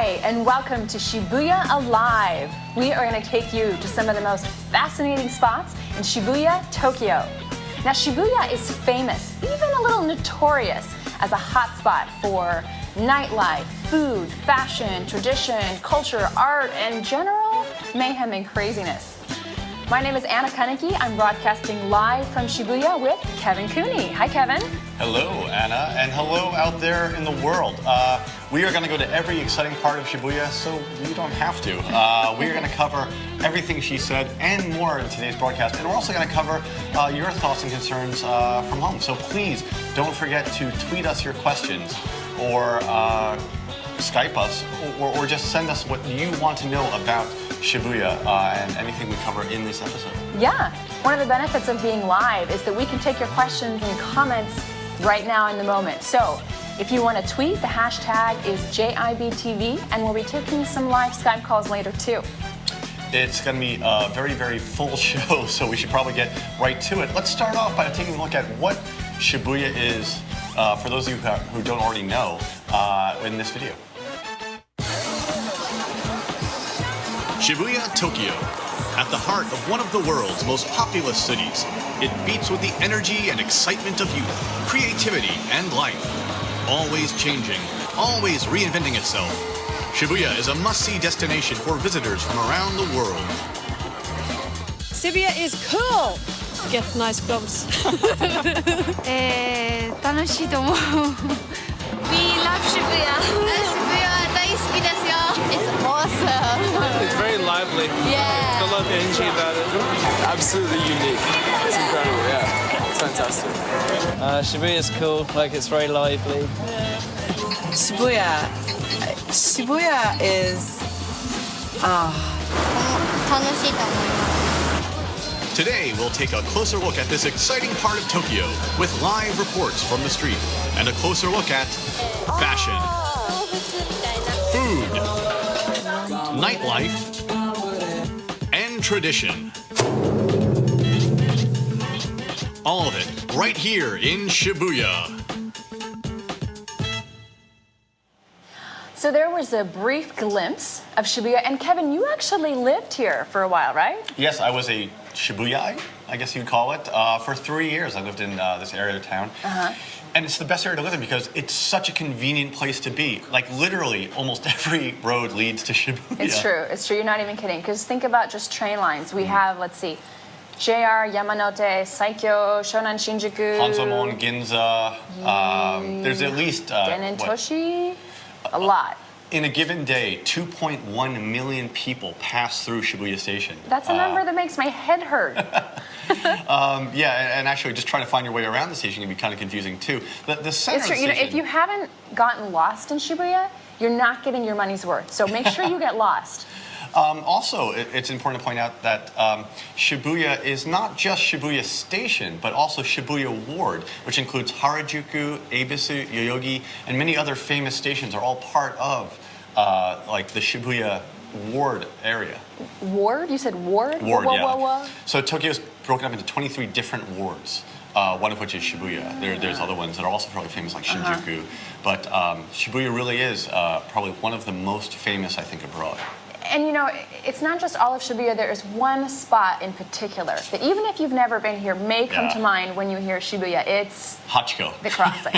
Hi, and welcome to Shibuya Alive. We are going to take you to some of the most fascinating spots in Shibuya, Tokyo. Now, Shibuya is famous, even a little notorious, as a hotspot for nightlife, food, fashion, tradition, culture, art, and general mayhem and craziness. My name is Anna Kaneki. I'm broadcasting live from Shibuya with Kevin Cooney. Hi, Kevin. Hello, Anna, and hello out there in the world. We are going to go to every exciting part of Shibuya, so you don't have to. We are going to cover everything she said and more in today's broadcast, and we're also going to cover your thoughts and concerns from home. So please don't forget to tweet us your questions or Skype us or just send us what you want to know about Shibuya and anything we cover in this episode. Yeah, one of the benefits of being live is that we can take your questions and comments right now in the moment. So if you want to tweet, the hashtag is JIBtv, and we'll be taking some live Skype calls later too. It's going to be a very, very full show, so we should probably get right to it. Let's start off by taking a look at what Shibuya is, for those of you who don't already know, in this video. Shibuya, Tokyo. At the heart of one of the world's most populous cities, it beats with the energy and excitement of youth, creativity, and life. Always changing, always reinventing itself. Shibuya is a must-see destination for visitors from around the world. Shibuya is cool! Get nice clothes. 楽しいと思う We love Shibuya. Shibuya 大好きですよ It's awesome. It's very lively. Yeah. I love the energy about it. Absolutely unique. It's incredible, yeah. It's fantastic. Shibuya is cool, like it's very lively. Shibuya is 楽しいと思います Today, we'll take a closer look at this exciting part of Tokyo with live reports from the street and a closer look at fashion, food, nightlife, and tradition. All of it right here in Shibuya. So there was a brief glimpse of Shibuya, and Kevin, you actually lived here for a while, right? Yes, I was a Shibuyai, I guess you'd call it. For 3 years, I lived in this area of town. And it's the best area to live in because it's such a convenient place to be. Like, literally, almost every road leads to Shibuya. It's true. It's true. You're not even kidding. Because think about just train lines. We have, let's see, JR, Yamanote, Saikyo, Shonan Shinjuku. Hanzomon, Ginza. There's at least... Denentoshi? A lot. In a given day, 2.1 million people pass through Shibuya Station. That's a number that makes my head hurt. Yeah, and actually just trying to find your way around the station can be kind of confusing too. The center It's true. of the You know, station, if you haven't gotten lost in Shibuya, you're not getting your money's worth. So make sure you get lost. Also, it's important to point out that Shibuya is not just Shibuya Station, but also Shibuya Ward, which includes Harajuku, Ebisu, Yoyogi, and many other famous stations are all part of like the Shibuya Ward area. Ward? You said ward? Ward, whoa, yeah. Whoa, whoa. So Tokyo's broken up into 23 different wards. One of which is Shibuya. There's other ones that are also fairly famous, like Shinjuku. But Shibuya really is probably one of the most famous, I think, abroad. And you know, it's not just all of Shibuya. There is one spot in particular that even if you've never been here may come to mind when you hear Shibuya. It's Hachiko. The crossing.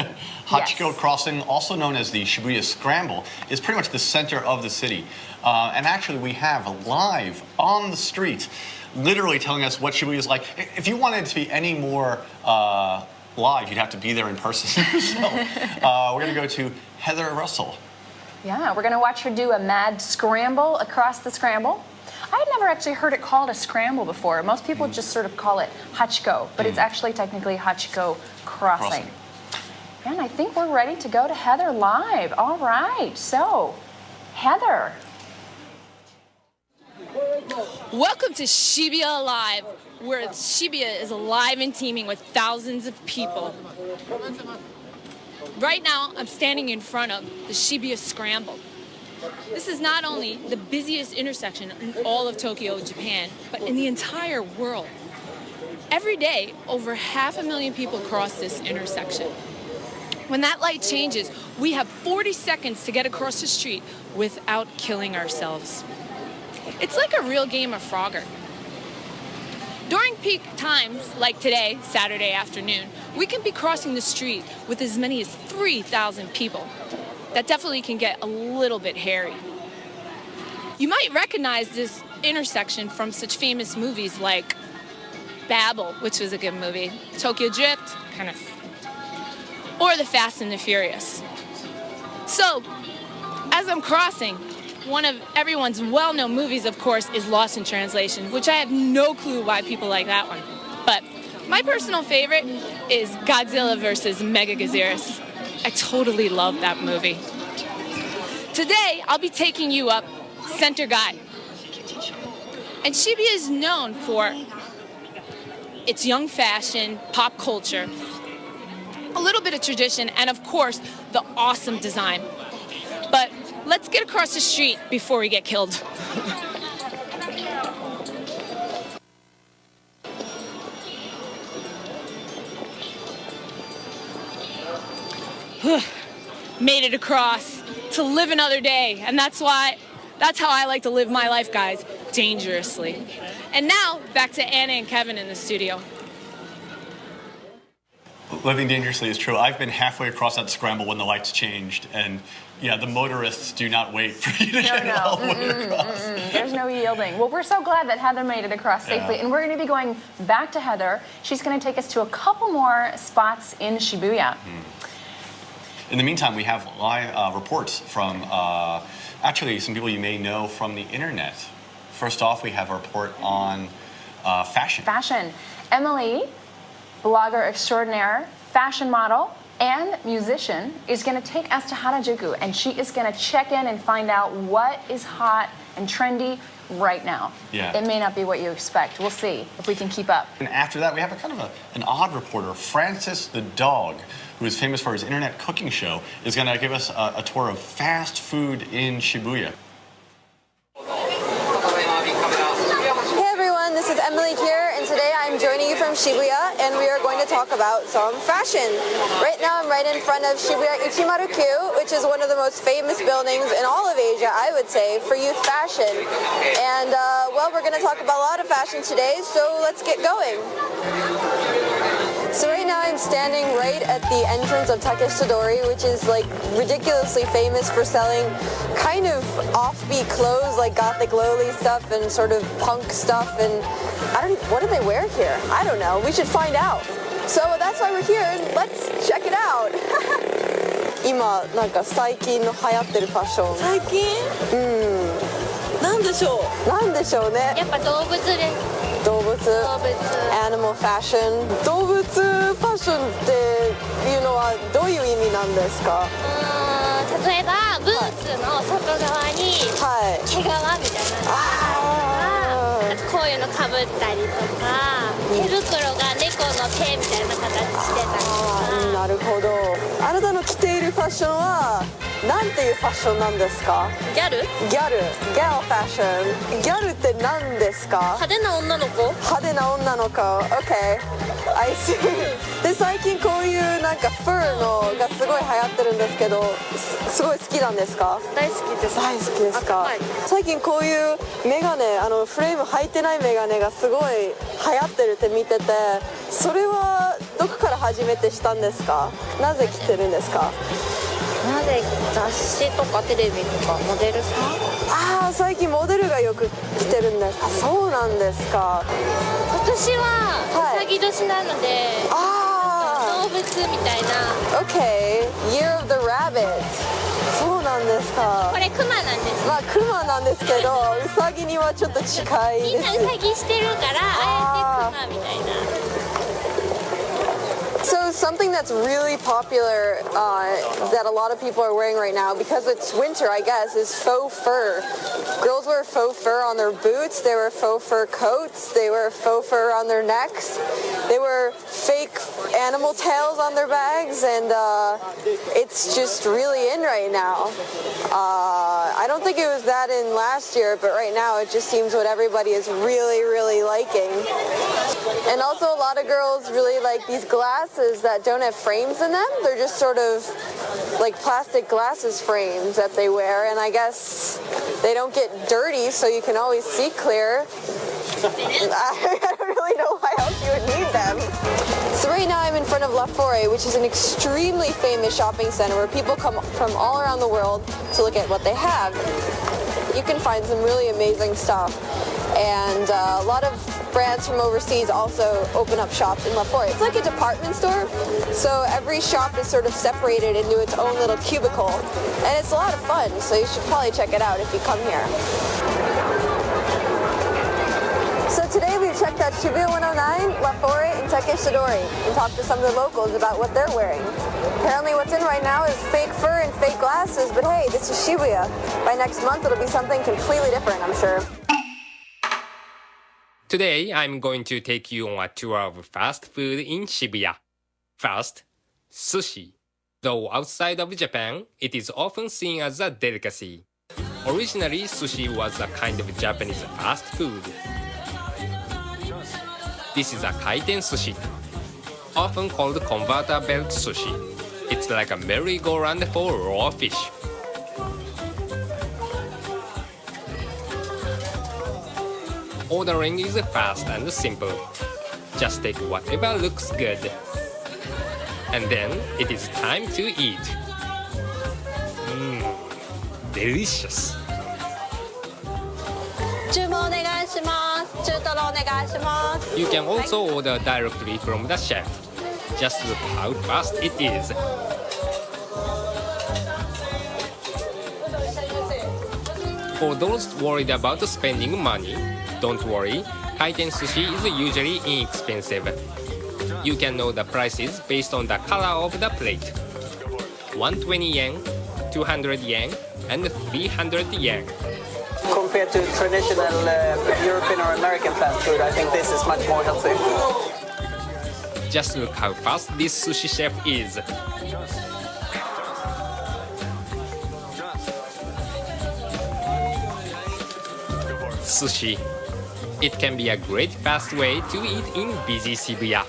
Hachiko Yes. Crossing, also known as the Shibuya Scramble, is pretty much the center of the city. And actually, we have live on the street, literally telling us what Shibuya is like. If you wanted to be any more live, you'd have to be there in person yourself. We're going to go to Heather Russell. Yeah, we're going to watch her do a mad scramble across the scramble. I had never actually heard it called a scramble before. Most people just sort of call it Hachiko, but it's actually technically Hachiko Crossing. And I think we're ready to go to Heather live. All right, so Heather. Welcome to Shibuya Alive, where Shibuya is alive and teeming with thousands of people. Right now, I'm standing in front of the Shibuya Scramble. This is not only the busiest intersection in all of Tokyo, Japan, but in the entire world. Every day, over 500,000 people cross this intersection. When that light changes, we have 40 seconds to get across the street without killing ourselves. It's like a real game of Frogger. During peak times, like today, Saturday afternoon, we can be crossing the street with as many as 3,000 people. That definitely can get a little bit hairy. You might recognize this intersection from such famous movies like Babel, which was a good movie, Tokyo Drift, kind of, or The Fast and the Furious. So, as I'm crossing, one of everyone's well-known movies, of course, is Lost in Translation, which I have no clue why people like that one. But my personal favorite is Godzilla vs. Mechagodzilla. I totally love that movie. Today, I'll be taking you up Center Guy. And Shibuya is known for its young fashion, pop culture, a little bit of tradition, and of course, the awesome design. But let's get across the street before we get killed. Made it across to live another day, and that's how I like to live my life, guys, dangerously. And now, back to Anna and Kevin in the studio. Living dangerously is true. I've been halfway across that scramble when the lights changed, and yeah, the motorists do not wait for you to get all the way across. There's no yielding. Well, we're so glad that Heather made it across safely, and we're going to be going back to Heather. She's going to take us to a couple more spots in Shibuya. In the meantime, we have live reports from actually some people you may know from the internet. First off, we have a report on fashion. Fashion. Emily, blogger extraordinaire, fashion model, and musician, is going to take us to Harajuku, and she is going to check in and find out what is hot and trendy right now. Yeah. It may not be what you expect. We'll see if we can keep up. And after that, we have a kind of an odd reporter, Francis the dog, who is famous for his internet cooking show, is going to give us a tour of fast food in Shibuya. Hey everyone, this is Emily here, and today I'm joining you from Shibuya, and we are going to talk about some fashion. Right now I'm right in front of Shibuya 109, which is one of the most famous buildings in all of Asia, I would say, for youth fashion. And, well, we're going to talk about a lot of fashion today, so let's get going. So right now I'm standing right at the entrance of Takeshi Todori, which is like ridiculously famous for selling kind of offbeat clothes, like gothic lowly stuff and sort of punk stuff, and what do they wear here? I don't know. We should find out. So that's why we're here, and let's check it out. 今なんか最近の流行ってるファッション。最近？なんでしょう。なんでしょうね。やっぱ動物です。動物。Animal fashion。動物ファッションっていうのはどういう意味なんですか？例えばブーツの外側に毛皮みたいなのがあったりとか、あとこういうのかぶったりとか、手袋が猫の手みたいな形してたりとか。なるほど。あなたの着ているファッションはなんていうファッションなんですか？ギャル？ギャルファッション。ギャルって何ですか？派手な女の子？派手な女の子。OK。I see。で最近こういうなんかファーのがすごい流行ってるんですけど、すごい好きなんですか？大好きです。大好きですか？最近こういうメガネ、フレーム入ってないメガネがすごい流行ってるって見てて、それはどこから初めてしたんですか？なぜ着てるんですか？なぜ雑誌とかテレビとかモデルさん？最近モデルがよく着てるんです。そうなんですか。今年はうさぎ年なので、動物みたいな。Okay, Year of the Rabbit。そうなんですか。これクマなんです。まあクマなんですけど、うさぎにはちょっと近いです。みんなうさぎしてるから、あえてクマみたいな。So something that's really popular that a lot of people are wearing right now, because it's winter, I guess, is faux fur. Girls wear faux fur on their boots, they wear faux fur coats, they wear faux fur on their necks, they wear fake animal tails on their bags, and it's just really in right now. I don't think it was that in last year, but right now it just seems what everybody is really, really liking. And also a lot of girls really like these glasses that don't have frames in them. They're just sort of like plastic glasses frames that they wear, and I guess they don't get dirty, so you can always see clear. I don't really know why else you would need them. So right now I'm in front of La Forêt, which is an extremely famous shopping center where people come from all around the world to look at what they have. You can find some really amazing stuff. And a lot of brands from overseas also open up shops in La Forêt. It's like a department store, so every shop is sort of separated into its own little cubicle. And it's a lot of fun, so you should probably check it out if you come here. So today we've checked out Shibuya 109, La Forêt, and Takeshidori, and talked to some of the locals about what they're wearing. Apparently what's in right now is fake fur and fake glasses, but hey, this is Shibuya. By next month it'll be something completely different, I'm sure. Today, I'm going to take you on a tour of fast food in Shibuya. First, sushi. Though outside of Japan, it is often seen as a delicacy. Originally, sushi was a kind of Japanese fast food. This is a kaiten sushi, often called converter belt sushi. It's like a merry-go-round for raw fish. Ordering is fast and simple. Just take whatever looks good. And then it is time to eat. Delicious. 注文お願いします。中トロお願いします。 You can also order directly from the chef. Just look how fast it is. For those worried about spending money, don't worry, kaiten sushi is usually inexpensive. You can know the prices based on the color of the plate. 120 yen, 200 yen, and 300 yen. Compared to traditional European or American fast food, I think this is much more healthy. Just look how fast this sushi chef is. Sushi. It can be a great fast way to eat in busy Shibuya.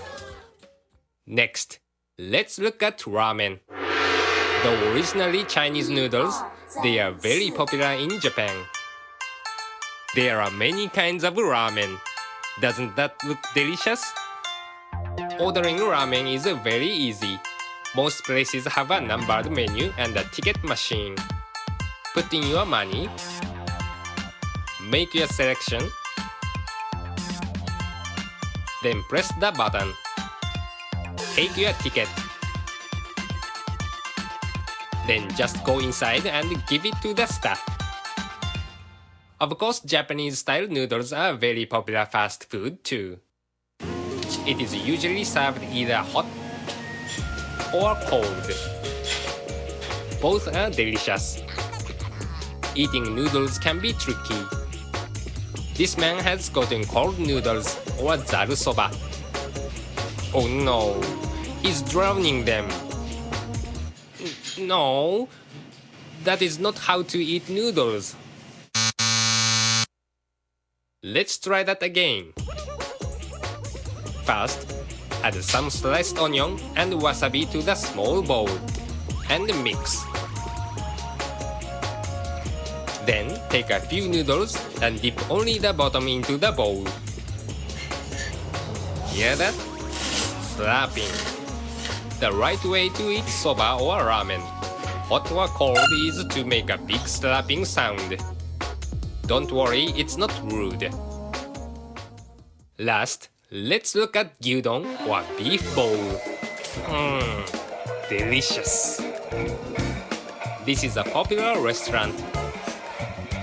Next, let's look at ramen. Though originally Chinese noodles, they are very popular in Japan. There are many kinds of ramen. Doesn't that look delicious? Ordering ramen is very easy. Most places have a numbered menu and a ticket machine. Put in your money, make your selection, then press the button. Take your ticket. Then just go inside and give it to the staff. Of course, Japanese-style noodles are very popular fast food too. It is usually served either hot or cold. Both are delicious. Eating noodles can be tricky. This man has gotten cold noodles or zaru soba. Oh no, he's drowning them. No, that is not how to eat noodles. Let's try that again. First, add some sliced onion and wasabi to the small bowl and mix. Then take a few noodles and dip only the bottom into the bowl. Hear that? Slapping. The right way to eat soba or ramen, hot or cold, is to make a big slapping sound. Don't worry, it's not rude. Last, let's look at gyudon or beef bowl. Delicious. This is a popular restaurant.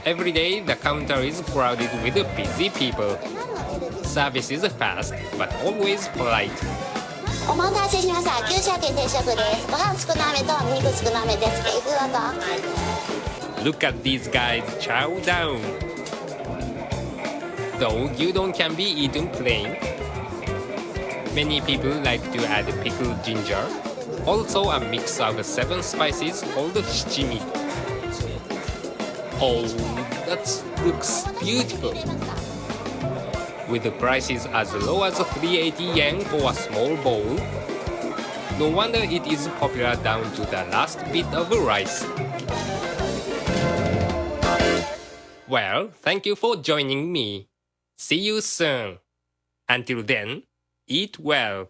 Every day, the counter is crowded with busy people. Service is fast, but always polite. お待たせしました。牛舎系定食です。ご飯少なめと肉少なめです。どうぞ。 Look at these guys chow down. Though gyudon can be eaten plain, Many people like to add pickled ginger, also a mix of 7 spices called shichimi. Oh, that looks beautiful. With the prices as low as 380 yen for a small bowl, no wonder it is popular down to the last bit of rice. Well, thank you for joining me. See you soon. Until then, eat well.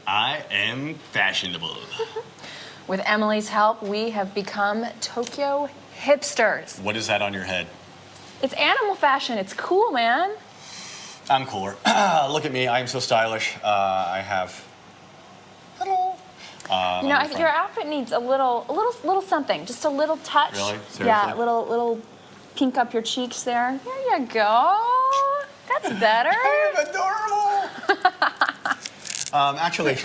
I am fashionable. With Emily's help, we have become Tokyo hipsters. What is that on your head? It's animal fashion. It's cool, man. I'm cooler. Look at me. I am so stylish. I have. Hello. You know, your outfit needs a little something, just a little touch. Really? Seriously? Yeah, little pink up your cheeks there. There you go. That's better. I'm adorable. Actually,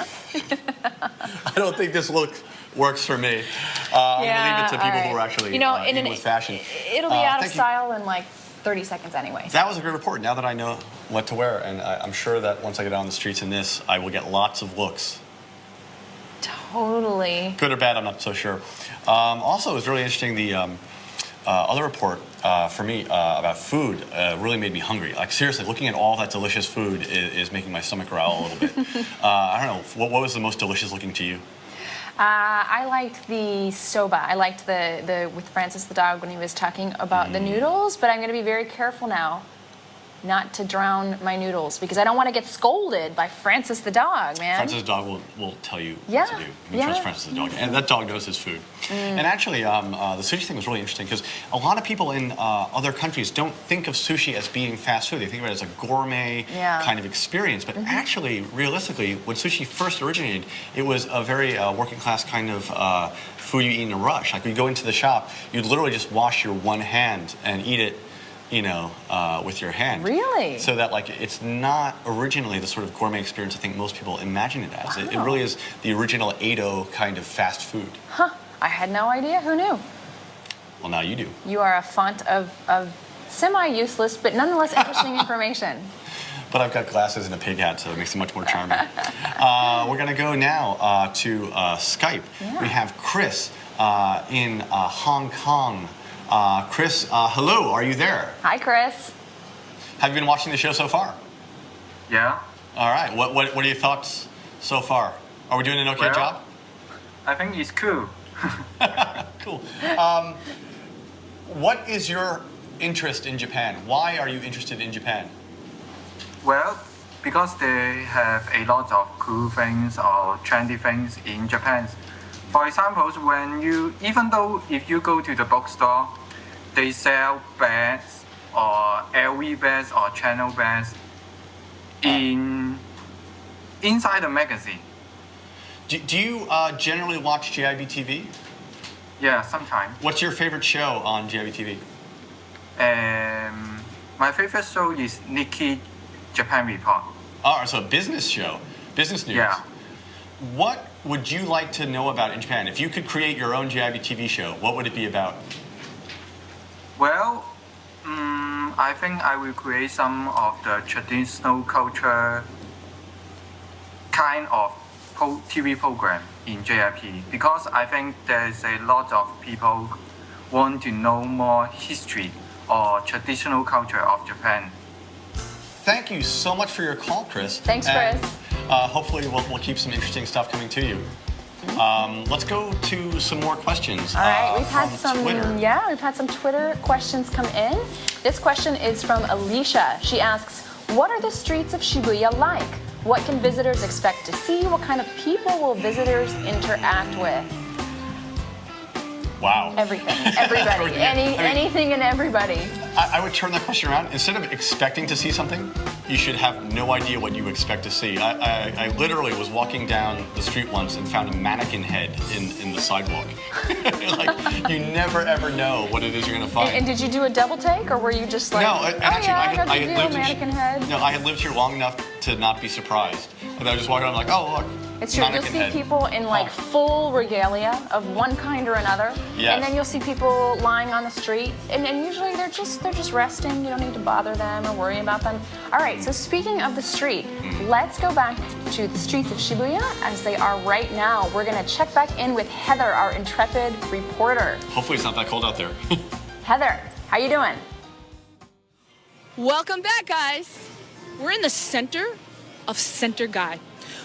I don't think this look works for me. I'm gonna leave it to people who are actually in with fashion. It'll be out of style in like 30 seconds anyway. That was a great report. Now that I know what to wear, and I'm sure that once I get out on the streets in this, I will get lots of looks. Totally. Good or bad, I'm not so sure. Also, it was really interesting. The other report for me about food really made me hungry. Like seriously, looking at all that delicious food is making my stomach growl a little bit. I don't know. What was the most delicious looking to you? I liked the soba. I liked the with Francis the dog when he was talking about the noodles, but I'm going to be very careful now not to drown my noodles because I don't want to get scolded by Francis the dog, man. Francis the dog will tell you what to do. You can trust Francis the dog. And that dog knows his food. And actually, the sushi thing was really interesting because a lot of people in other countries don't think of sushi as being fast food. They think of it as a gourmet kind of experience. But actually, realistically, when sushi first originated, it was a very working class kind of food you eat in a rush. Like when you go into the shop, you'd literally just wash your one hand and eat it with your hand. Really? So that it's not originally the sort of gourmet experience I think most people imagine it as. Wow. It really is the original Edo kind of fast food. Huh. I had no idea. Who knew? Well, now you do. You are a font of semi-useless but nonetheless interesting information. But I've got glasses and a pig hat, so it makes it much more charming. We're going to go now to Skype. Yeah. We have Chris in Hong Kong. Chris, hello, are you there? Hi, Chris. Have you been watching the show so far? Yeah. All right, what are your thoughts so far? Are we doing an okay job? I think it's cool. Cool. What is your interest in Japan? Why are you interested in Japan? Well, because they have a lot of cool things or trendy things in Japan. For example, if you go to the bookstore, they sell bags or LV bags or channel bags inside the magazine. Do you generally watch JIBtv? Yeah, sometimes. What's your favorite show on JIBtv? My favorite show is Nikkei Japan Report. Oh, so a business show, business news. Yeah. What would you like to know about in Japan? If you could create your own JIBtv show, what would it be about? Well, I think I will create some of the traditional culture kind of TV program in JIP because I think there's a lot of people want to know more history or traditional culture of Japan. Thank you so much for your call, Chris. Thanks, Chris. Hopefully we'll keep some interesting stuff coming to you. Let's go to some more questions. All right, we've had some Twitter questions come in. This question is from Alicia. She asks, what are the streets of Shibuya like? What can visitors expect to see? What kind of people will visitors interact with? Wow. Everything. Everybody. Anything and everybody. I would turn that question around. Instead of expecting to see something, you should have no idea what you expect to see. I literally was walking down the street once and found a mannequin head in the sidewalk. You never ever know what it is you're going to find. And did you do a double take, or were you just like, I mannequin head? No, I had lived here long enough to not be surprised. And I just walked around like, oh, look, It's true. You'll see people in like full regalia of one kind or another, Yes. and then you'll see people lying on the street, and usually they're just resting. You don't need to bother them or worry about them. All right. So speaking of the street, let's go back to the streets of Shibuya as they are right now. We're gonna check back in with Heather, our intrepid reporter. Hopefully it's not that cold out there. Heather, how you doing? Welcome back, guys. We're in the center of Center Gai,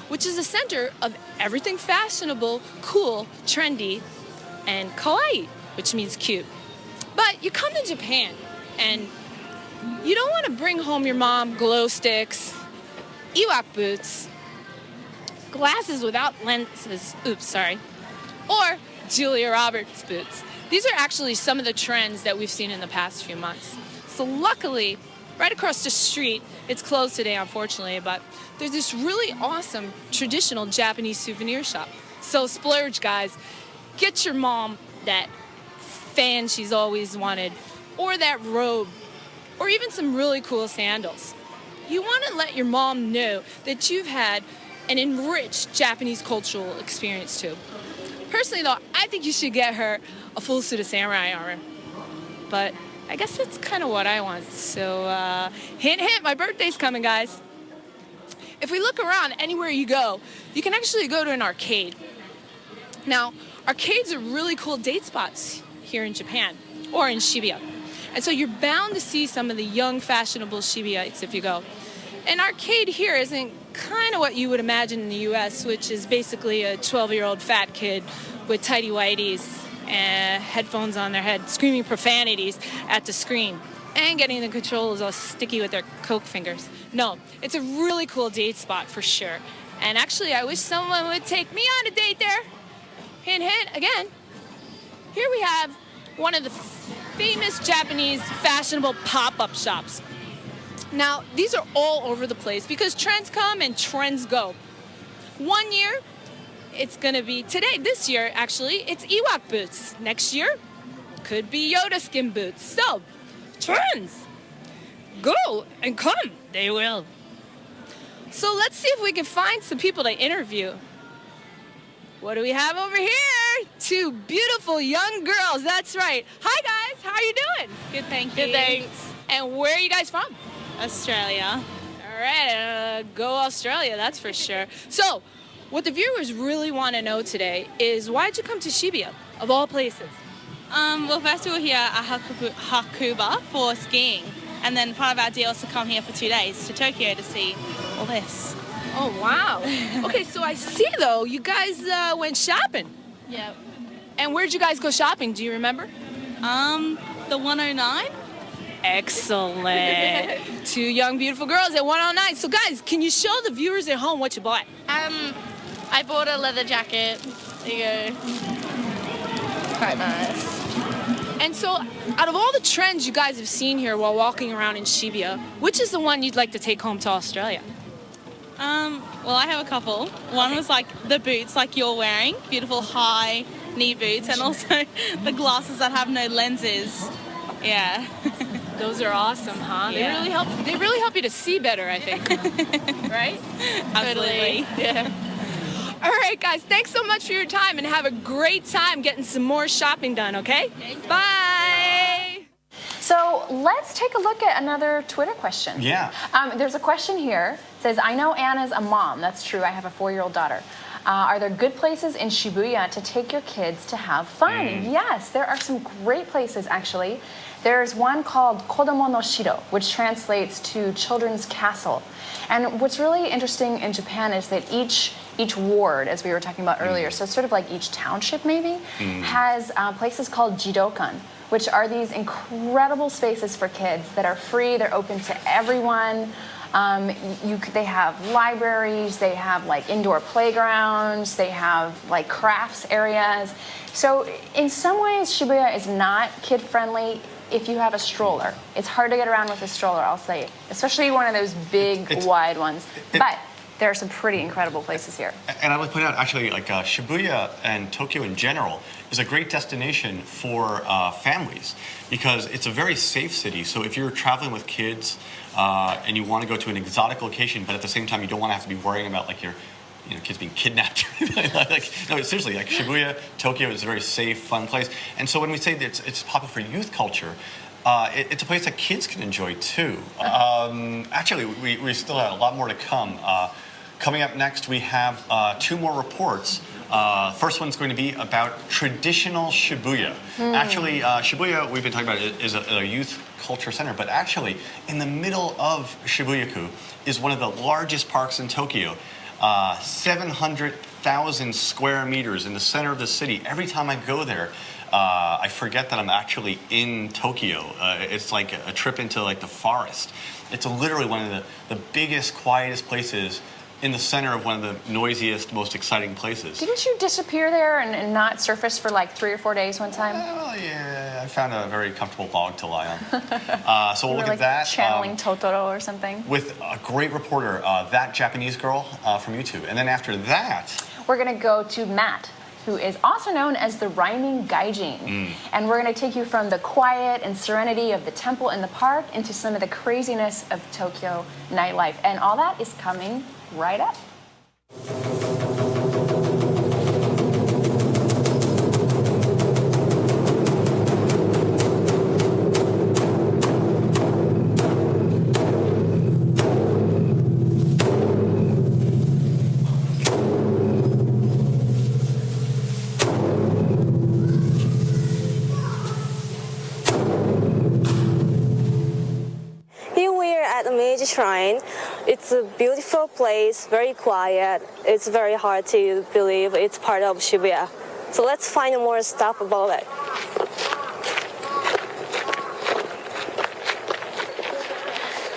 which is the center of everything fashionable, cool, trendy, and kawaii, which means cute. But you come to Japan and you don't want to bring home your mom glow sticks, Ewok boots, glasses without lenses, or Julia Roberts boots. These are actually some of the trends that we've seen in the past few months. So luckily, right across the street, it's closed today, unfortunately, but there's this really awesome traditional Japanese souvenir shop. So splurge, guys. Get your mom that fan she's always wanted, or that robe, or even some really cool sandals. You want to let your mom know that you've had an enriched Japanese cultural experience too. Personally, though, I think you should get her a full suit of samurai armor. But I guess that's kind of what I want. So, hint, hint, my birthday's coming, guys. If we look around anywhere you go, you can actually go to an arcade. Now, arcades are really cool date spots here in Japan, or in Shibuya. And so you're bound to see some of the young, fashionable Shibuyaites if you go. An arcade here isn't kind of what you would imagine in the US, which is basically a 12-year-old fat kid with tidy whities and headphones on their head, screaming profanities at the screen, and getting the controllers all sticky with their Coke fingers. No, it's a really cool date spot for sure. And actually, I wish someone would take me on a date there. Hint, hint, again. Here we have one of the famous Japanese fashionable pop-up shops. Now, these are all over the place because trends come and trends go. One year, it's gonna be this year actually, it's Ewok boots. Next year, could be Yoda skin boots. So, trends, go and come, they will. So let's see if we can find some people to interview. What do we have over here? Two beautiful young girls, that's right. Hi guys, how are you doing? Good, thank you. Good, thanks. And where are you guys from? Australia. All right, go Australia, that's for sure. So, what the viewers really want to know today is why'd you come to Shibuya, of all places? Well, first we were here at Hakuba for skiing, and then part of our deal was to come here for 2 days to Tokyo to see all this. Oh, wow. Okay, so I see, though, you guys went shopping. Yep. And where'd you guys go shopping? Do you remember? The 109. Excellent. Two young, beautiful girls at 109. So, guys, can you show the viewers at home what you bought? I bought a leather jacket. There you go. It's quite nice. And so, out of all the trends you guys have seen here while walking around in Shibuya, which is the one you'd like to take home to Australia? Well, I have a couple. One was like the boots like you're wearing, beautiful high knee boots, and also the glasses that have no lenses. Yeah. Those are awesome, huh? Yeah. They really help you to see better, I think. Right? Absolutely. Yeah. All right, guys, thanks so much for your time, and have a great time getting some more shopping done, okay? Bye! So let's take a look at another Twitter question. Yeah. There's a question here. It says, I know Anna's a mom. That's true. I have a 4-year-old daughter. Are there good places in Shibuya to take your kids to have fun? Yes, there are some great places, actually. There's one called Kodomo no Shiro, which translates to Children's Castle. And what's really interesting in Japan is that each ward, as we were talking about earlier, so it's sort of like each township maybe, has places called jidokan, which are these incredible spaces for kids that are free, they're open to everyone. They have libraries, they have like indoor playgrounds, they have like crafts areas. So in some ways, Shibuya is not kid-friendly if you have a stroller. It's hard to get around with a stroller, I'll say, especially one of those big, wide ones. But there are some pretty incredible places here. And I would point out, actually, like Shibuya and Tokyo in general is a great destination for families because it's a very safe city. So if you're traveling with kids and you want to go to an exotic location, but at the same time you don't want to have to be worrying about like your kids being kidnapped. No, seriously, like Shibuya, Tokyo is a very safe, fun place. And so when we say that it's popular for youth culture, it's a place that kids can enjoy too. Actually, we still have a lot more to come. Coming up next, we have 2 more reports. First one's going to be about traditional Shibuya. Actually, Shibuya, we've been talking about it, is a youth culture center, but actually, in the middle of Shibuya-ku is one of the largest parks in Tokyo. 700,000 square meters in the center of the city. Every time I go there, I forget that I'm actually in Tokyo. It's like a trip into like the forest. It's literally one of the biggest, quietest places in the center of one of the noisiest, most exciting places. Didn't you disappear there and not surface for like 3 or 4 days one time? Well, yeah, I found a very comfortable log to lie on. So we'll look like at that. Channeling Totoro or something. With a great reporter, that Japanese girl from YouTube. And then after that, we're gonna go to Matt, who is also known as the Rhyming Gaijin. And we're gonna take you from the quiet and serenity of the temple in the park into some of the craziness of Tokyo nightlife. And all that is coming right up. Shrine. It's a beautiful place, very quiet. It's very hard to believe it's part of Shibuya. So let's find more stuff about it.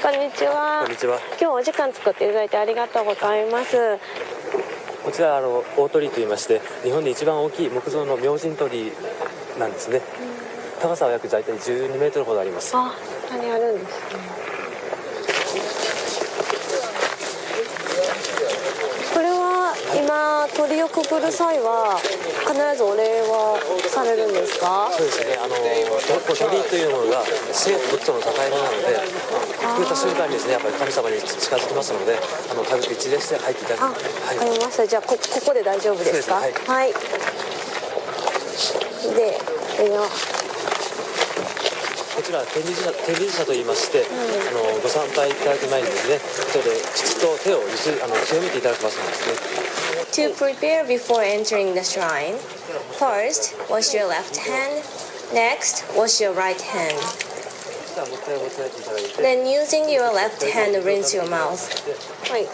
Konnichiwa. 今日お時間作っていただいてありがとうございます。こちら大鳥居といいまして、日本で一番大きい木造の明神鳥居なんですね。高さは約大体12メートルほどあります。あ、ここにあるんですね。今鳥をくぐる際は必ずお礼はされるんですか？そうですね。鳥というものが生と仏との境目なので、くぐった瞬間にですね、やっぱり神様に近づきますので、軽く一礼して入っていただく。わかりました。じゃあここで大丈夫ですか？はい。はい。で、こちら天理社といいまして、ご参拝いただく前にですね、ここで口と手を清めていただく場所なんですね。To prepare before entering the shrine, first wash your left hand, next wash your right hand. Then using your left hand rinse your mouth. はい。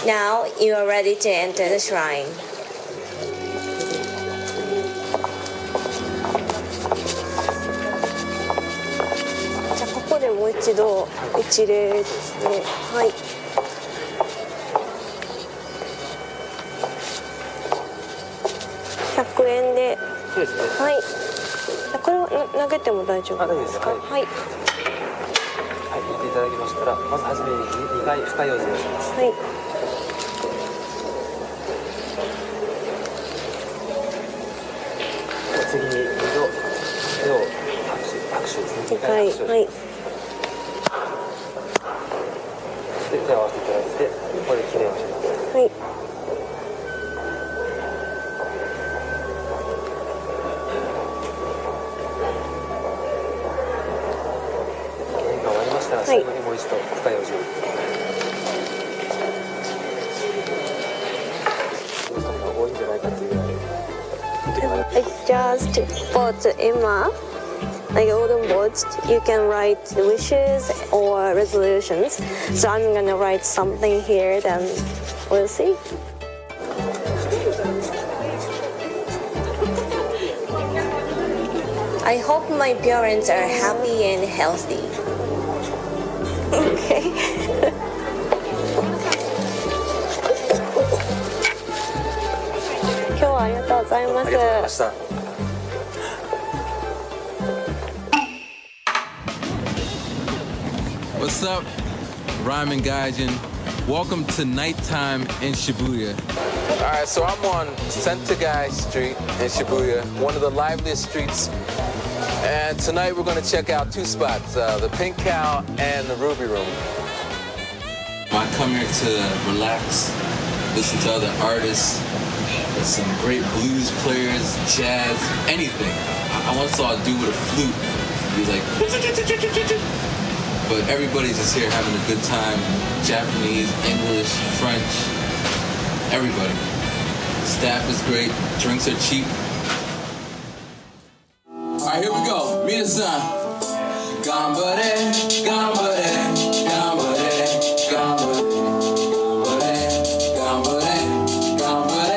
Now you are ready to enter the shrine. もう一度一礼ですね。はい。100円で。そうですね。はい。これを投げても大丈夫ですか？はい。はい。はい、言っていただきましたら、まずはじめに2回深いお辞儀をします。はい。次に2度手を拍手ですね。2回拍手。はい。手を合わせていただいて、ここで記念をします。はい。変化終わりましたら、最後にもう一度深いお辞儀。人が多いんじゃないかというぐらい。I just bought Emma. Like wooden boards, you can write wishes or resolutions. So I'm gonna write something here, then we'll see. I hope my parents are happy and healthy. Okay. Thank you. ありがとうございます。ありがとうございました。What's up, Rhyming Gaijin? Welcome to nighttime in Shibuya. Alright, so I'm on Sentai Street in Shibuya, one of the liveliest streets And tonight we're going to check out two spots, the Pink Cow and the Ruby Room. I come here to relax, listen to other artists, some great blues players, jazz, anything. I once saw a dude with a flute. He's like, but everybody's just here having a good time. Japanese, English, French, everybody. The staff is great, drinks are cheap. All right, here we go. Mina-san. Gambare, gambare, gambare, gambare, gambare, gambare,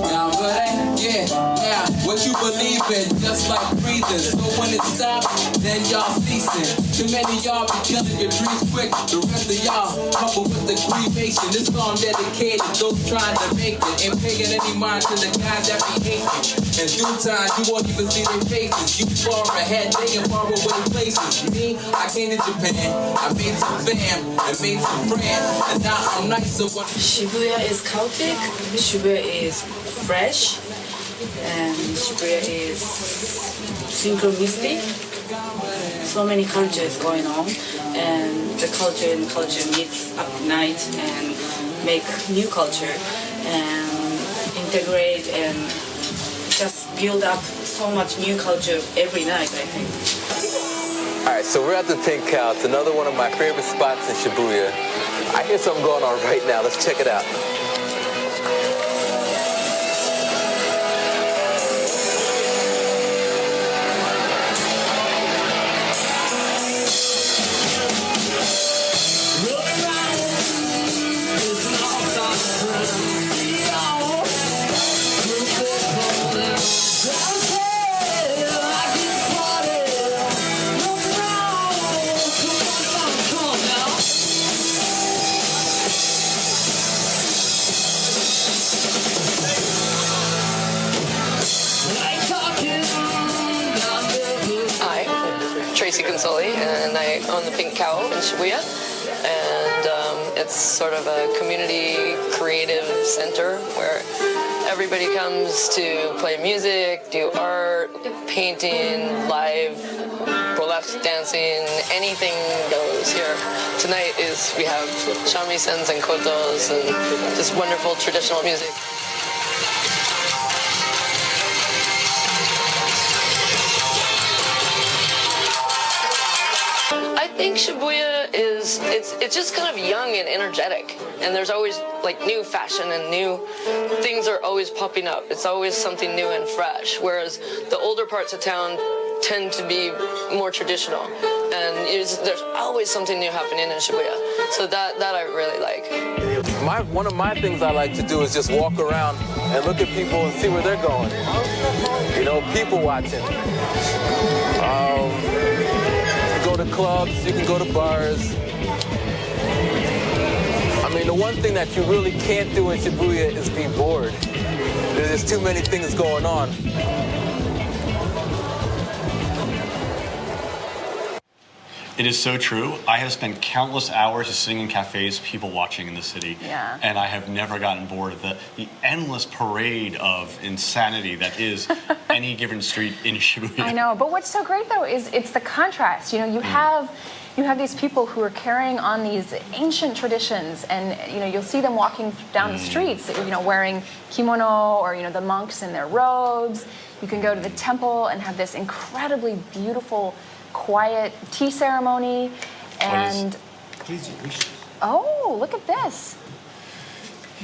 gambare. Yeah, now what you believe in, just like breathing. So when it stops, then y'all ceasing. Too many y'all be killing your dreams quick. The rest of y'all couple with the cremation. This song dedicated to those trying to make it. Ain't paying any mind to the guys that be hating. In due time, you won't even see their faces. You far ahead, they in far away places. Me, I came to Japan. I made some fam and made some friends. And now I'm nice. So what? Shibuya is chaotic. Shibuya is fresh. And Shibuya is synchronistic. So many cultures going on, and the culture meets up at night and make new culture and integrate and just build up so much new culture every night, I think. All right, so we're at the Pink Cow. It's another one of my favorite spots in Shibuya. I hear something going on right now. Let's check it out. And I own the Pink Cow in Shibuya, and it's sort of a community creative center where everybody comes to play music, do art, painting, live, burlesque dancing, anything goes here. Tonight we have shamisen and kotos and just wonderful traditional music. I think Shibuya it's just kind of young and energetic, and there's always like new fashion and new things are always popping up. It's always something new and fresh, whereas the older parts of town tend to be more traditional, and there's always something new happening in Shibuya. So that I really like. One of my things I like to do is just walk around and look at people and see where they're going. You know, people watching. You can go to clubs, you can go to bars. I mean, the one thing that you really can't do in Shibuya is be bored. There's too many things going on. It is so true. I have spent countless hours just sitting in cafes, people watching in the city. Yeah. And I have never gotten bored of the endless parade of insanity that is any given street in Shibuya. I know, but what's so great though is it's the contrast. You know, you have these people who are carrying on these ancient traditions, and you know, you'll see them walking down the streets, you know, wearing kimono, or you know, the monks in their robes. You can go to the temple and have this incredibly beautiful, quiet tea ceremony, and oh, look at this.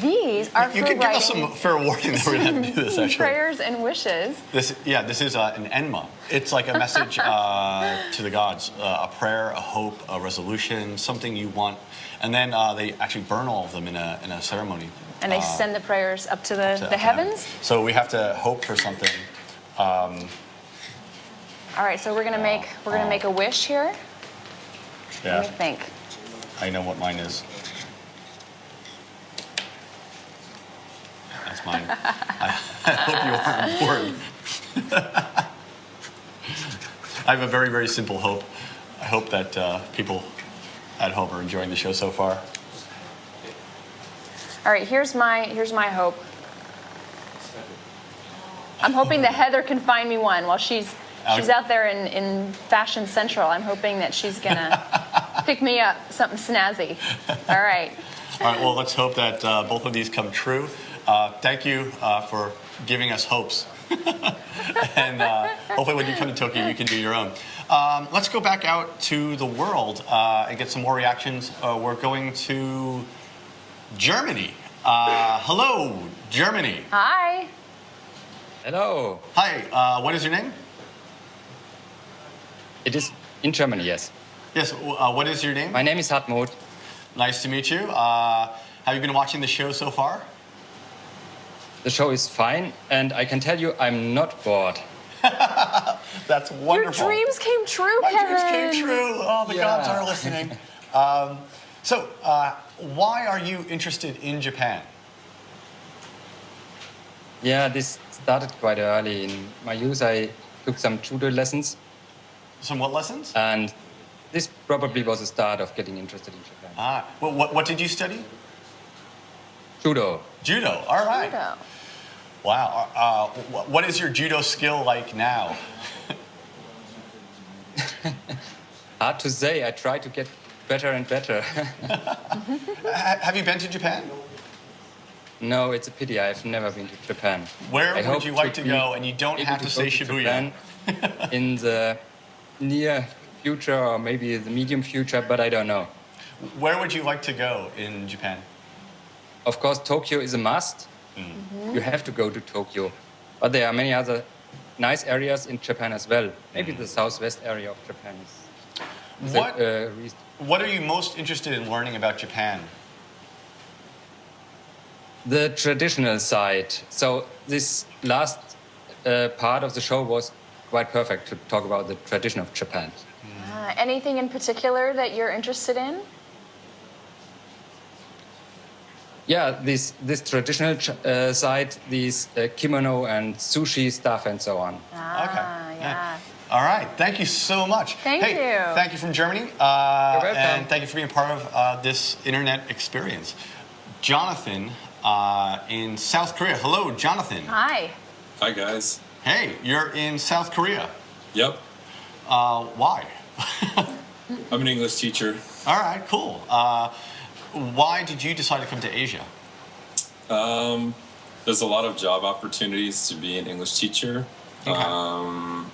These are you for can give us writing some fair warning that we're going to do this, actually. prayers and wishes. This is an enma. It's like a message to the gods, a prayer, a hope, a resolution, something you want, and then they actually burn all of them in a ceremony. And they send the prayers up to the heavens. So we have to hope for something. All right, so we're gonna make a wish here. Yeah. Let me think. I know what mine is. That's mine. I hope you aren't bored. I have a very, very simple hope. I hope that people at home are enjoying the show so far. All right, here's my hope. I'm hoping that Heather can find me one while she's She's out there in Fashion Central. I'm hoping that she's gonna pick me up something snazzy. All right. All right, well, let's hope that both of these come true. Thank you for giving us hopes. And hopefully when you come to Tokyo, you can do your own. Let's go back out to the world and get some more reactions. We're going to Germany. Hello, Germany. Hi. Hello. Hi, what is your name? It is in Germany, yes. Yes, what is your name? My name is Hartmut. Nice to meet you. Have you been watching the show so far? The show is fine, and I can tell you I'm not bored. That's wonderful. Your dreams came true, My Kevin. dreams came true. Oh, the gods are listening. So, why are you interested in Japan? Yeah, this started quite early. In my youth, I took some judo lessons. Some what lessons? And this probably was the start of getting interested in Japan. Ah, well, what did you study? Judo. Judo, all right. Judo. Wow. What is your judo skill like now? Hard to say. I try to get better and better. Have you been to Japan? No, it's a pity. I've never been to Japan. Where I would hope you like to go? And you don't able have to say go Shibuya. Japan in the near future or maybe the medium future, but I don't know. Where would you like to go in Japan? Of course, Tokyo is a must. You have to go to Tokyo. But there are many other nice areas in Japan as well. Maybe the southwest area of Japan is What are you most interested in learning about Japan? the traditional side. So this last part of the show was quite perfect to talk about the tradition of Japan. Anything in particular that you're interested in? Yeah, this traditional side, these kimono and sushi stuff and so on. Okay. Yeah. All right. Thank you so much. Thank you. Thank you from Germany. You're welcome. And thank you for being part of this internet experience. Jonathan in South Korea. Hello, Jonathan. Hi. Hi, guys. Hey, you're in South Korea. Yep. Why? I'm an English teacher. All right, cool. Why did you decide to come to Asia? There's a lot of job opportunities to be an English teacher. Okay.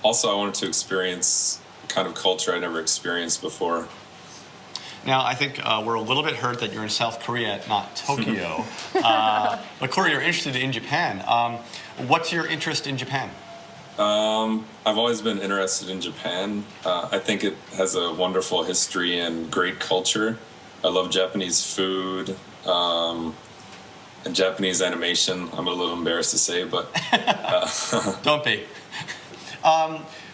Also, I wanted to experience a kind of culture I never experienced before. Now, I think we're a little bit hurt that you're in South Korea, not Tokyo. But Corey, you're interested in Japan. What's your interest in Japan? I've always been interested in Japan. I think it has a wonderful history and great culture. I love Japanese food and Japanese animation. I'm a little embarrassed to say, but... Don't be.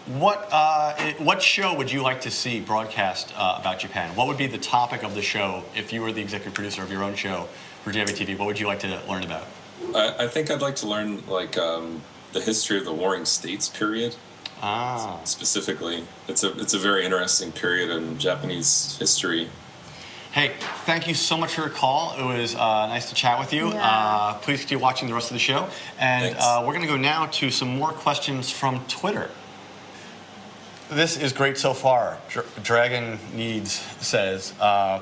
What show would you like to see broadcast about Japan? What would be the topic of the show if you were the executive producer of your own show for JIBtv? What would you like to learn about? I think I'd like to learn the history of the Warring States period. Specifically, it's a very interesting period in Japanese history. Hey, thank you so much for your call. It was nice to chat with you. Yeah. Please continue watching the rest of the show. And we're going to go now to some more questions from Twitter. This is great so far. Dragon Needs says,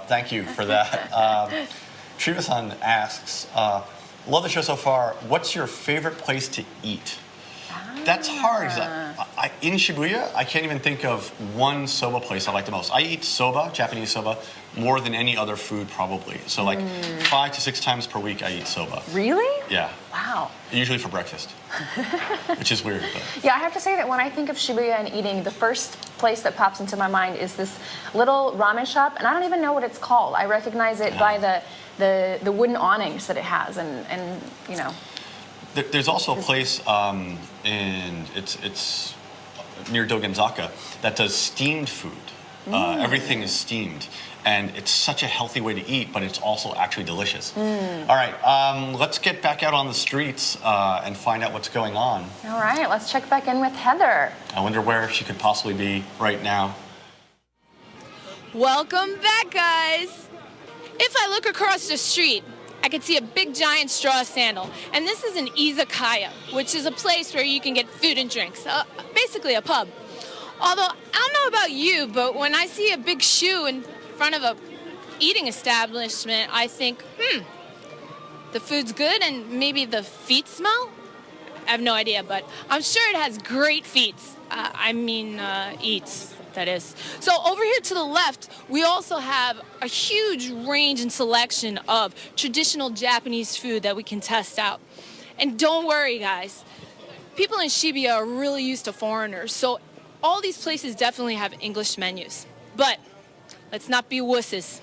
thank you for that. Shiba-san asks, love the show so far. What's your favorite place to eat? That's hard. In Shibuya, I can't even think of one soba place I like the most. I eat soba, Japanese soba, more than any other food probably. So like 5 to 6 times per week I eat soba. Really? Yeah. Wow. Usually for breakfast, which is weird. But. Yeah, I have to say that when I think of Shibuya and eating, the first place that pops into my mind is this little ramen shop, and I don't even know what it's called. I recognize it by the wooden awnings that it has, and you know. There's also a place it's near Dogenzaka that does steamed food. Everything is steamed, and it's such a healthy way to eat, but it's also actually delicious. All right, let's get back out on the streets and find out what's going on. All right, let's check back in with Heather. I wonder where she could possibly be right now. Welcome back, guys. If I look across the street, I could see a big giant straw sandal. And this is an izakaya, which is a place where you can get food and drinks, basically a pub. Although, I don't know about you, but when I see a big shoe in front of a eating establishment, I think, the food's good and maybe the feet smell? I have no idea, but I'm sure it has great feet. Eats, that is. So over here to the left, we also have a huge range and selection of traditional Japanese food that we can test out. And don't worry, guys. People in Shibuya are really used to foreigners, so all these places definitely have English menus. But let's not be wusses.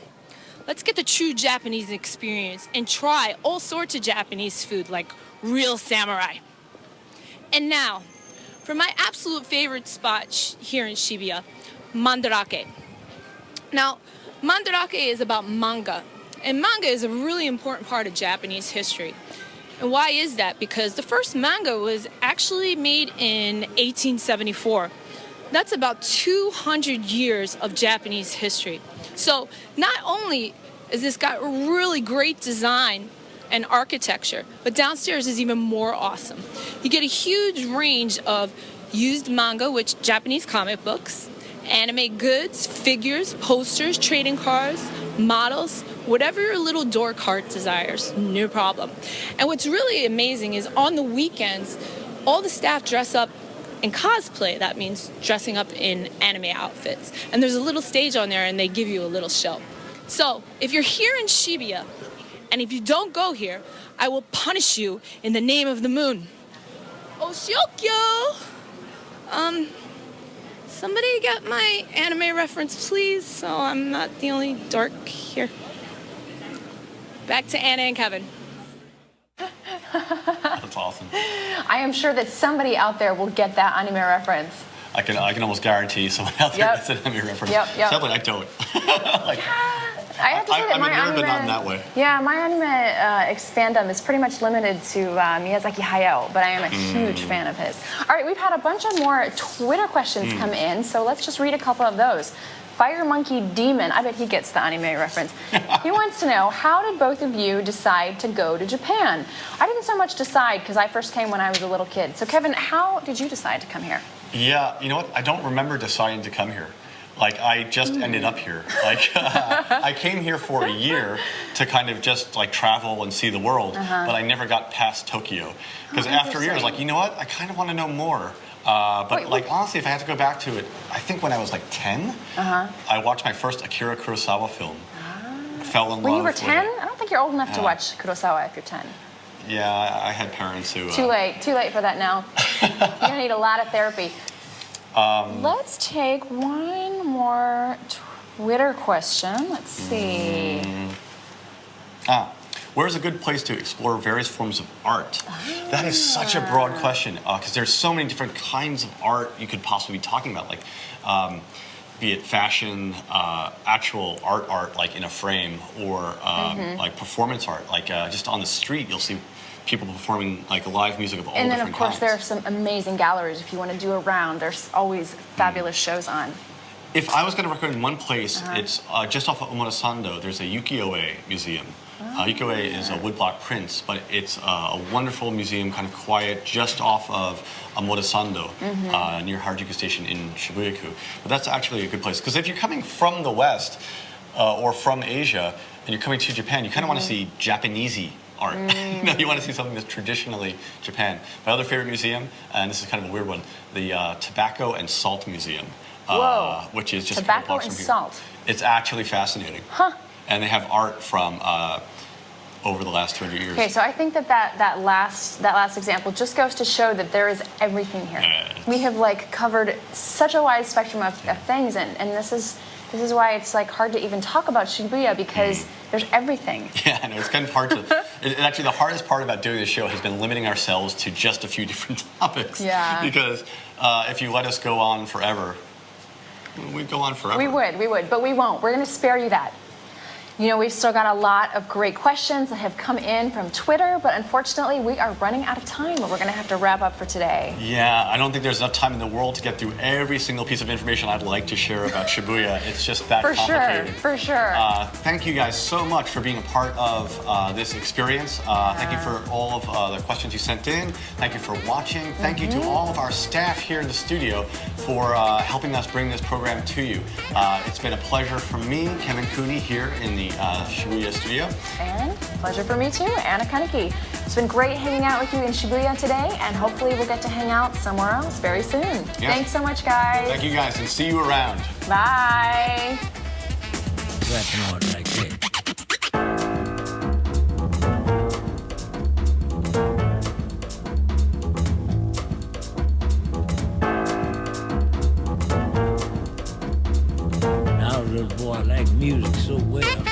Let's get the true Japanese experience and try all sorts of Japanese food like real samurai. And now, for my absolute favorite spot here in Shibuya, Mandarake. Now, Mandarake is about manga, and manga is a really important part of Japanese history. And why is that? Because the first manga was actually made in 1874. That's about 200 years of Japanese history. So not only is this got really great design and architecture, but downstairs is even more awesome. You get a huge range of used manga, which Japanese comic books, anime goods, figures, posters, trading cards, models, whatever your little dork heart desires, no problem. And what's really amazing is on the weekends, all the staff dress up in cosplay. That means dressing up in anime outfits. And there's a little stage on there and they give you a little show. So if you're here in Shibuya, and if you don't go here, I will punish you in the name of the moon. Oshyokyo! Somebody get my anime reference, please, so I'm not the only dork here. Back to Anna and Kevin. That's awesome. I am sure that somebody out there will get that anime reference. I can almost guarantee someone out there gets an anime reference. Yep. Sadly, I don't. I have to say that my I'm a nerd, anime, but not in that way. Yeah, my anime fandom is pretty much limited to Miyazaki Hayao, but I am a huge fan of his. All right, we've had a bunch of more Twitter questions come in, so let's just read a couple of those. Fire Monkey Demon, I bet he gets the anime reference. He wants to know, how did both of you decide to go to Japan? I didn't so much decide because I first came when I was a little kid. So Kevin, how did you decide to come here? Yeah, you know what? I don't remember deciding to come here. Like, I just ended up here. Like, I came here for a year to kind of just, like, travel and see the world, but I never got past Tokyo. Because after a year, I was like, you know what? I kind of want to know more. Honestly, if I had to go back to it, I think when I was, like, 10, I watched my first Akira Kurosawa film. Fell in love When you were with 10? I don't think you're old enough to watch Kurosawa if you're 10. Yeah, I had parents who... Too late for that now. You're going to need a lot of therapy. Let's take one more Twitter question. Let's see. Where's a good place to explore various forms of art? That is such a broad question because there's so many different kinds of art you could possibly be talking about, like be it fashion, actual art like in a frame, or like performance art, like just on the street you'll see people performing like live music of all different kinds. And then of course there are some amazing galleries if you want to do a round. There's always fabulous shows on. If I was going to recommend one place, it's just off of Omotesando. There's a ukiyo-e museum. Ukiyo-e is a woodblock prints, but it's a wonderful museum, kind of quiet, just off of Omotesando, near Harajuku Station in Shibuya-ku. But that's actually a good place, because if you're coming from the West or from Asia, and you're coming to Japan, you kind of want to see Japanesey art. You want to see something that's traditionally Japan. My other favorite museum, and this is kind of a weird one, the Tobacco and Salt Museum, which is just tobacco and salt. It's actually fascinating. And they have art from over the last 200 years. Okay, so I think that last example just goes to show that there is everything here. We have like covered such a wide spectrum of things, and this is why it's like hard to even talk about Shibuya, because there's everything. Yeah, I know, it's kind of hard to... Actually, the hardest part about doing this show has been limiting ourselves to just a few different topics. Yeah. Because if you let us go on forever, we'd go on forever. We would, but we won't. We're going to spare you that. You know, we've still got a lot of great questions that have come in from Twitter, but unfortunately we are running out of time. We're going to have to wrap up for today. Yeah, I don't think there's enough time in the world to get through every single piece of information I'd like to share about Shibuya. It's just that complicated. For sure. Thank you guys so much for being a part of this experience. Thank you for all of the questions you sent in. Thank you for watching. Thank you to all of our staff here in the studio for helping us bring this program to you. It's been a pleasure for me, Kevin Cooney, here in the Shibuya studio. And pleasure for me too, Anna Kaneki. It's been great hanging out with you in Shibuya today, and hopefully we'll get to hang out somewhere else very soon. Yes. Thanks so much, guys. Thank you guys, and see you around. Bye. Now, little boy, I like music so well.